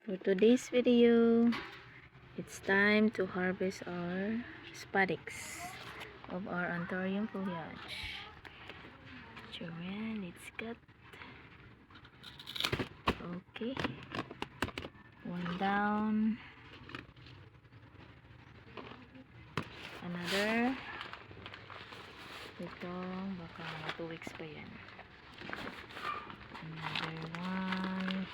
For today's video, it's time to harvest our spadix of our anthurium foliage. So let's cut. Okay, one down, another. Ito, baka mga 2 weeks pa yan. Another one.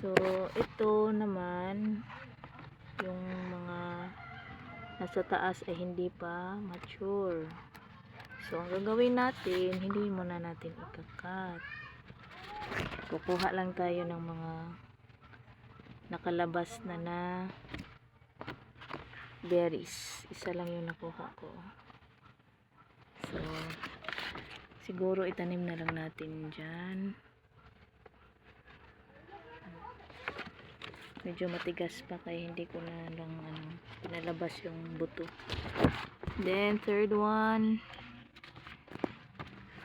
So, ito naman, yung mga nasa taas ay hindi pa mature. So, ang gagawin natin, hindi muna natin ikakat. Kukuha lang tayo ng mga nakalabas na berries. Isa lang yung nakuha ko. So, siguro itanim na lang natin dyan. Medyo matigas pa kaya hindi ko na lang pinalabas yung buto. Then third one,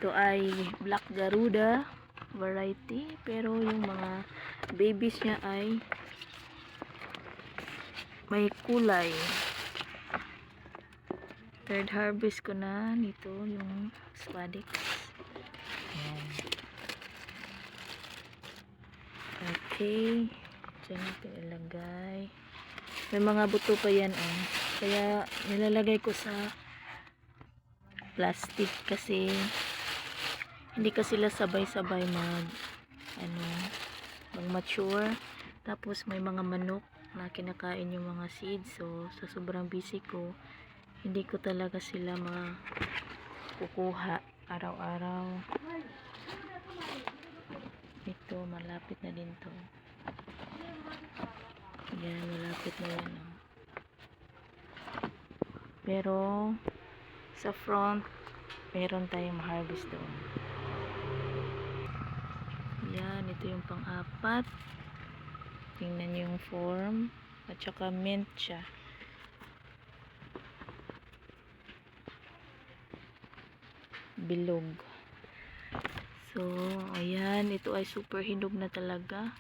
ito ay Black Garuda variety, pero yung mga babies niya ay may kulay. Third harvest ko na nito yung spadix. Ayan. Okay, dyan natin ilagay. May mga buto pa yan, oh. Kaya nilalagay ko sa plastic kasi hindi ka sila sabay-sabay mag mature. Tapos may mga manok na kinakain yung mga seeds. So sa sobrang busy ko, hindi ko talaga sila makukuha araw-araw. Ito malapit na din to. Yan, malapit na yan, oh. Pero sa front meron tayong harvest doon. Yan, ito yung pang-apat. Tingnan nyo yung form. At saka mint siya. Bilog. So, ayan. Ito ay super hinog na talaga.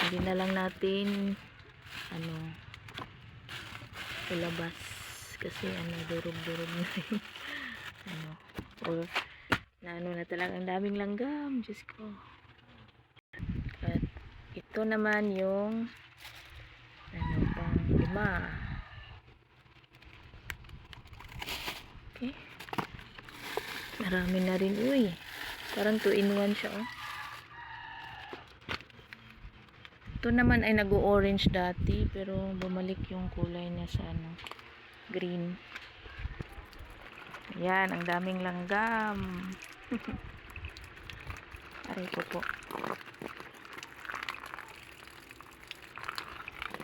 Hindi na lang natin ilabas. Kasi durog-durog na rin. Or na talaga ang daming langgam. Diyos ko. At ito naman yung pang 5. Okay. Marami na rin. Uy. Parang 2-in-1 siya, oh. Ito naman ay nag-orange dati, pero bumalik yung kulay niya sa green. Yan, ang daming langgam. Aray ko po.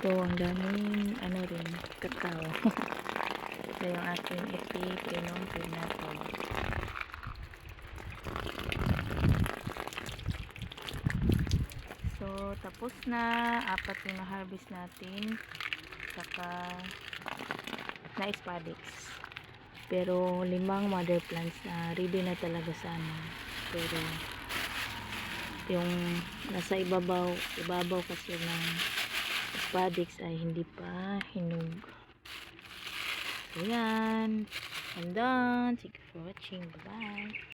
Ito, ang daming rin, kakao. Ito yung aking epipinong pineapple. So, tapos na. 4 yung na-harvest natin. Saka na spadix. Pero 5 mother plants na ready na talaga sana. Pero yung nasa ibabaw kasi ng spadix ay hindi pa hinog. So yan. I'm done. Thank you for watching. Bye-bye.